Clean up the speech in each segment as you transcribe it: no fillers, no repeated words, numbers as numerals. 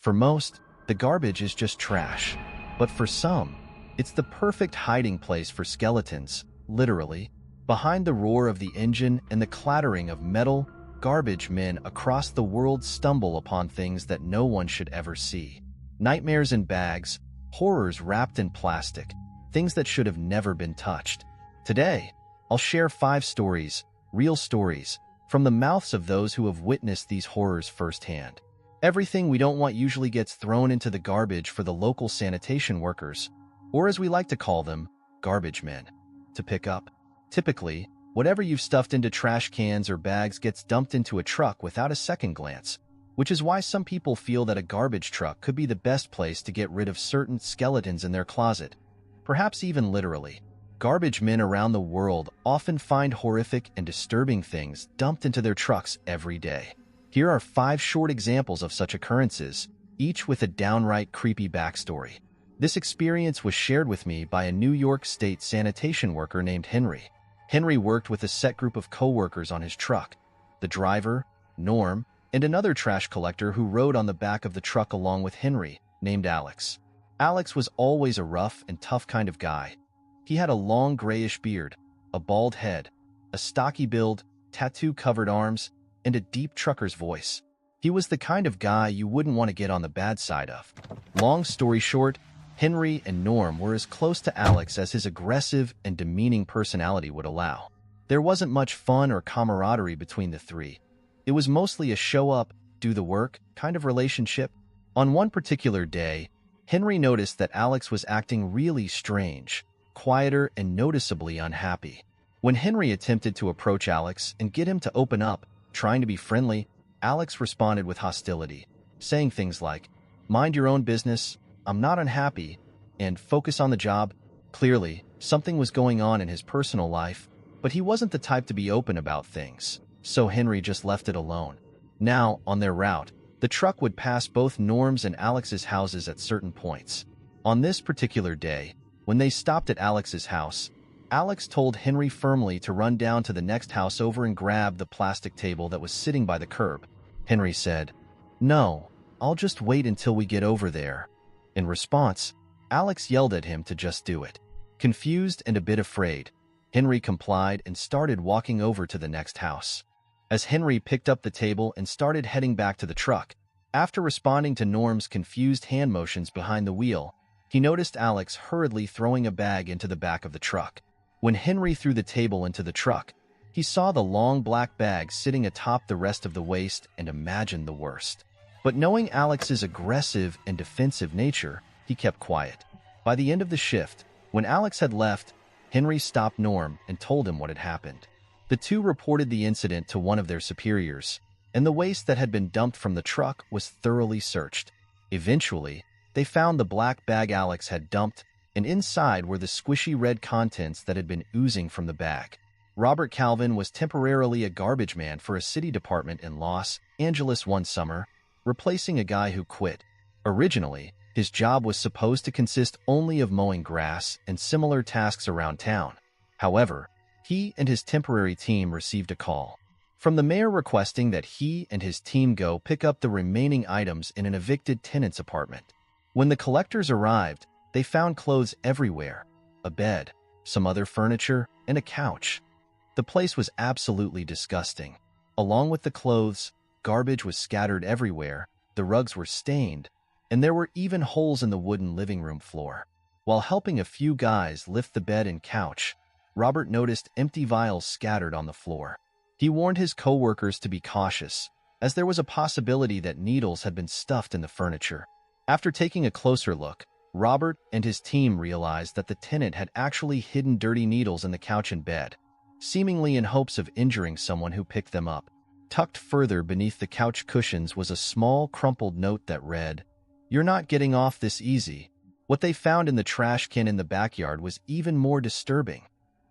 For most, the garbage is just trash. But for some, it's the perfect hiding place for skeletons, literally. Behind the roar of the engine and the clattering of metal, garbage men across the world stumble upon things that no one should ever see. Nightmares in bags, horrors wrapped in plastic, things that should have never been touched. Today, I'll share 5 stories, real stories, from the mouths of those who have witnessed these horrors firsthand. Everything we don't want usually gets thrown into the garbage for the local sanitation workers, or as we like to call them, garbage men, to pick up. Typically, whatever you've stuffed into trash cans or bags gets dumped into a truck without a second glance, which is why some people feel that a garbage truck could be the best place to get rid of certain skeletons in their closet, perhaps even literally. Garbage men around the world often find horrific and disturbing things dumped into their trucks every day. Here are 5 short examples of such occurrences, each with a downright creepy backstory. This experience was shared with me by a New York State sanitation worker named Henry. Henry worked with a set group of co-workers on his truck: the driver, Norm, and another trash collector who rode on the back of the truck along with Henry, named Alex. Alex was always a rough and tough kind of guy. He had a long grayish beard, a bald head, a stocky build, tattoo-covered arms, and a deep trucker's voice. He was the kind of guy you wouldn't want to get on the bad side of. Long story short, Henry and Norm were as close to Alex as his aggressive and demeaning personality would allow. There wasn't much fun or camaraderie between the three. It was mostly a show-up, do-the-work kind of relationship. On one particular day, Henry noticed that Alex was acting really strange, quieter and noticeably unhappy. When Henry attempted to approach Alex and get him to open up, trying to be friendly, Alex responded with hostility, saying things like, "Mind your own business, I'm not unhappy," and "focus on the job." Clearly, something was going on in his personal life, but he wasn't the type to be open about things, so Henry just left it alone. Now, on their route, the truck would pass both Norm's and Alex's houses at certain points. On this particular day, when they stopped at Alex's house, Alex told Henry firmly to run down to the next house over and grab the plastic table that was sitting by the curb. Henry said, "No, I'll just wait until we get over there." In response, Alex yelled at him to just do it. Confused and a bit afraid, Henry complied and started walking over to the next house. As Henry picked up the table and started heading back to the truck, after responding to Norm's confused hand motions behind the wheel, he noticed Alex hurriedly throwing a bag into the back of the truck. When Henry threw the table into the truck, he saw the long black bag sitting atop the rest of the waste and imagined the worst. But knowing Alex's aggressive and defensive nature, he kept quiet. By the end of the shift, when Alex had left, Henry stopped Norm and told him what had happened. The two reported the incident to one of their superiors, and the waste that had been dumped from the truck was thoroughly searched. Eventually, they found the black bag Alex had dumped, and inside were the squishy red contents that had been oozing from the bag. Robert Calvin was temporarily a garbage man for a city department in Los Angeles one summer, replacing a guy who quit. Originally, his job was supposed to consist only of mowing grass and similar tasks around town. However, he and his temporary team received a call from the mayor requesting that he and his team go pick up the remaining items in an evicted tenant's apartment. When the collectors arrived, they found clothes everywhere, a bed, some other furniture, and a couch. The place was absolutely disgusting. Along with the clothes, garbage was scattered everywhere, the rugs were stained, and there were even holes in the wooden living room floor. While helping a few guys lift the bed and couch, Robert noticed empty vials scattered on the floor. He warned his co-workers to be cautious, as there was a possibility that needles had been stuffed in the furniture. After taking a closer look, Robert and his team realized that the tenant had actually hidden dirty needles in the couch and bed, seemingly in hopes of injuring someone who picked them up. Tucked further beneath the couch cushions was a small, crumpled note that read, "You're not getting off this easy." What they found in the trash can in the backyard was even more disturbing.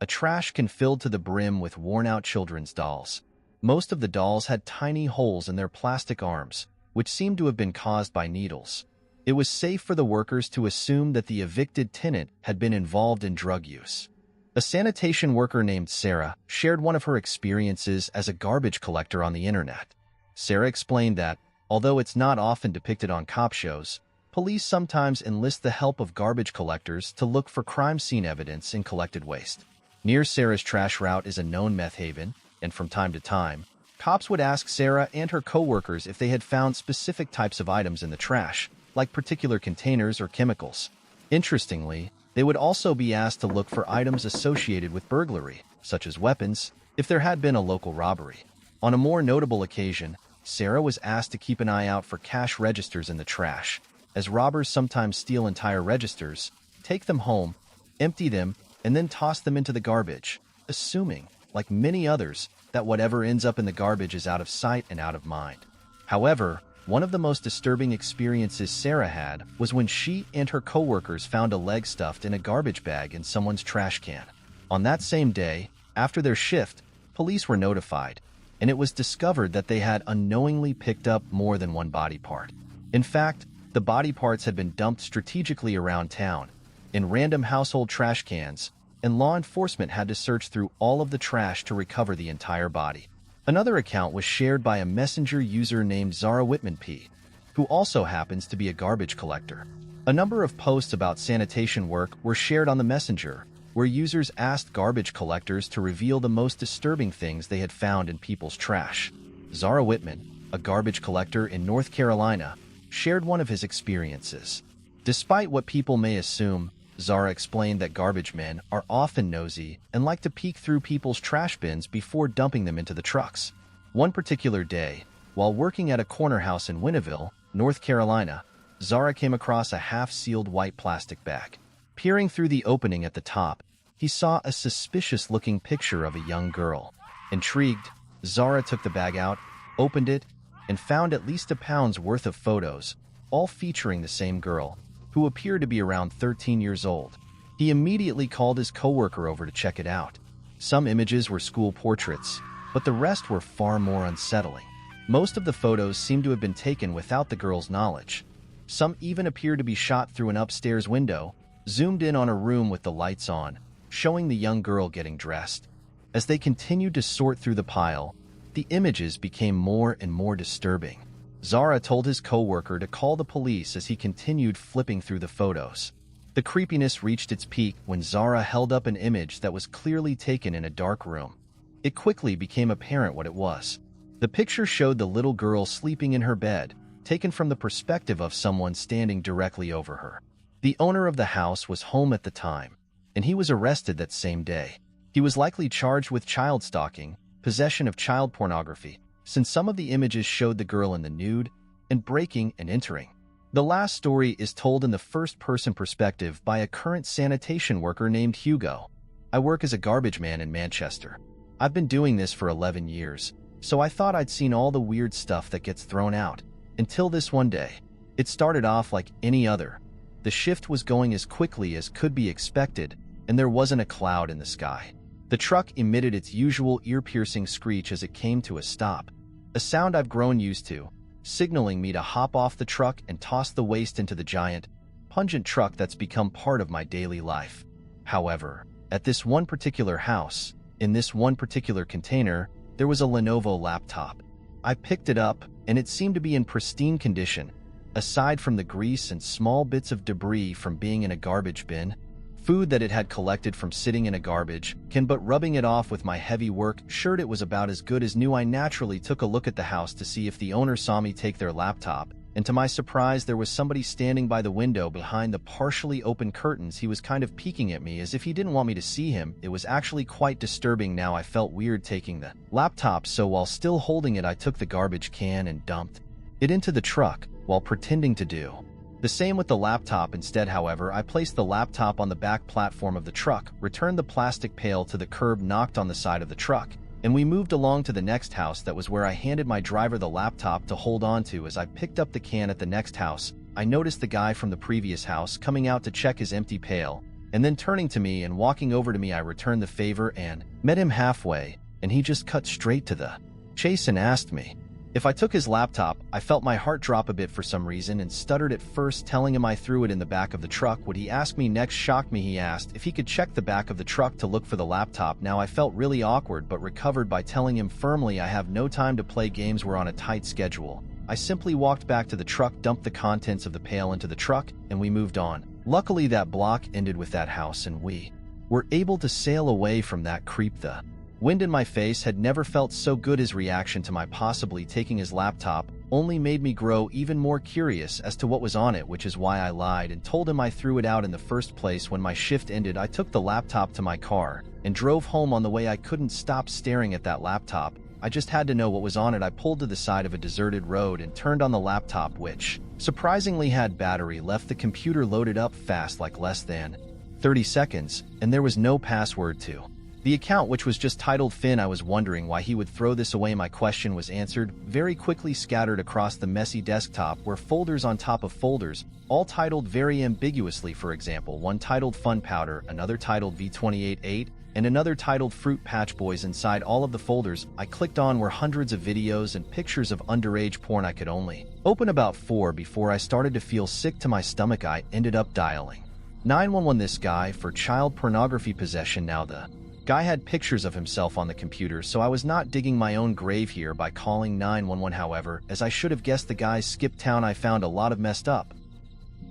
A trash can filled to the brim with worn-out children's dolls. Most of the dolls had tiny holes in their plastic arms, which seemed to have been caused by needles. It was safe for the workers to assume that the evicted tenant had been involved in drug use. A sanitation worker named Sarah shared one of her experiences as a garbage collector on the internet. Sarah explained that, Although it's not often depicted on cop shows, police sometimes enlist the help of garbage collectors to look for crime scene evidence in collected waste. Near Sarah's trash route is a known meth haven, and from time to time, cops would ask Sarah and her coworkers if they had found specific types of items in the trash, like particular containers or chemicals. Interestingly, they would also be asked to look for items associated with burglary, such as weapons, if there had been a local robbery. On a more notable occasion, Sarah was asked to keep an eye out for cash registers in the trash, as robbers sometimes steal entire registers, take them home, empty them, and then toss them into the garbage, assuming, like many others, that whatever ends up in the garbage is out of sight and out of mind. However, one of the most disturbing experiences Sarah had was when she and her coworkers found a leg stuffed in a garbage bag in someone's trash can. On that same day, after their shift, police were notified, and it was discovered that they had unknowingly picked up more than one body part. In fact, the body parts had been dumped strategically around town, in random household trash cans, and law enforcement had to search through all of the trash to recover the entire body. Another account was shared by a messenger user named Zara Whitman P., who also happens to be a garbage collector. A number of posts about sanitation work were shared on the messenger, where users asked garbage collectors to reveal the most disturbing things they had found in people's trash. Zara Whitman, a garbage collector in North Carolina, shared one of his experiences. Despite what people may assume, Zara explained that garbage men are often nosy and like to peek through people's trash bins before dumping them into the trucks. One particular day, while working at a corner house in Winneville, North Carolina, Zara came across a half-sealed white plastic bag. Peering through the opening at the top, he saw a suspicious-looking picture of a young girl. Intrigued, Zara took the bag out, opened it, and found at least a pound's worth of photos, all featuring the same girl, who appeared to be around 13 years old. He immediately called his coworker over to check it out. Some images were school portraits, but the rest were far more unsettling. Most of the photos seemed to have been taken without the girl's knowledge. Some even appeared to be shot through an upstairs window, zoomed in on a room with the lights on, showing the young girl getting dressed. As they continued to sort through the pile, the images became more and more disturbing. Zara told his coworker to call the police as he continued flipping through the photos. The creepiness reached its peak when Zara held up an image that was clearly taken in a dark room. It quickly became apparent what it was. The picture showed the little girl sleeping in her bed, taken from the perspective of someone standing directly over her. The owner of the house was home at the time, and he was arrested that same day. He was likely charged with child stalking, possession of child pornography, since some of the images showed the girl in the nude, and breaking and entering. The last story is told in the first-person perspective by a current sanitation worker named Hugo. I work as a garbage man in Manchester. I've been doing this for 11 years, so I thought I'd seen all the weird stuff that gets thrown out, until this one day. It started off like any other. The shift was going as quickly as could be expected, and there wasn't a cloud in the sky. The truck emitted its usual ear-piercing screech as it came to a stop, a sound I've grown used to, signaling me to hop off the truck and toss the waste into the giant, pungent truck that's become part of my daily life. However, at this one particular house, in this one particular container, there was a Lenovo laptop. I picked it up, and it seemed to be in pristine condition, aside from the grease and small bits of debris from being in a garbage bin. Food that it had collected from sitting in a garbage can, but rubbing it off with my heavy work assured it was about as good as new. I naturally took a look at the house to see if the owner saw me take their laptop, and to my surprise there was somebody standing by the window behind the partially open curtains. He was kind of peeking at me as if he didn't want me to see him. It was actually quite disturbing. Now I felt weird taking the laptop, so while still holding it I took the garbage can and dumped it into the truck while pretending to do the same with the laptop. Instead, however, I placed the laptop on the back platform of the truck, returned the plastic pail to the curb, knocked on the side of the truck, and we moved along to the next house. That was where I handed my driver the laptop to hold on to. As I picked up the can at the next house, I noticed the guy from the previous house coming out to check his empty pail, and then turning to me and walking over to me. I returned the favor and met him halfway, and he just cut straight to the chase and asked me if I took his laptop. I felt my heart drop a bit for some reason and stuttered at first, telling him I threw it in the back of the truck. What he asked me next shocked me. He asked if he could check the back of the truck to look for the laptop. Now I felt really awkward, but recovered by telling him firmly I have no time to play games. We're on a tight schedule. I simply walked back to the truck, dumped the contents of the pail into the truck, and we moved on. Luckily, that block ended with that house, and we were able to sail away from that creep. The wind in my face had never felt so good. His reaction to my possibly taking his laptop only made me grow even more curious as to what was on it, which is why I lied and told him I threw it out in the first place. When my shift ended, I took the laptop to my car and drove home. On the way, I couldn't stop staring at that laptop. I just had to know what was on it. I pulled to the side of a deserted road and turned on the laptop, which surprisingly had battery left. The computer loaded up fast, like less than 30 seconds, and there was no password to the account, which was just titled Finn. I was wondering why he would throw this away. My question was answered very quickly. Scattered across the messy desktop were folders on top of folders, all titled very ambiguously. For example, one titled Fun Powder, another titled V288, and another titled Fruit Patch Boys. Inside all of the folders I clicked on were hundreds of videos and pictures of underage porn. I could only open about 4 before I started to feel sick to my stomach. I ended up dialing 911. This guy for child pornography possession. Now the guy had pictures of himself on the computer, so I was not digging my own grave here by calling 911. However, as I should have guessed, the guys skipped town. I found a lot of messed up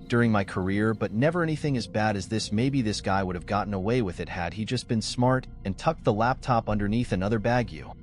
during my career, but never anything as bad as this. Maybe this guy would have gotten away with it had he just been smart and tucked the laptop underneath another bag. You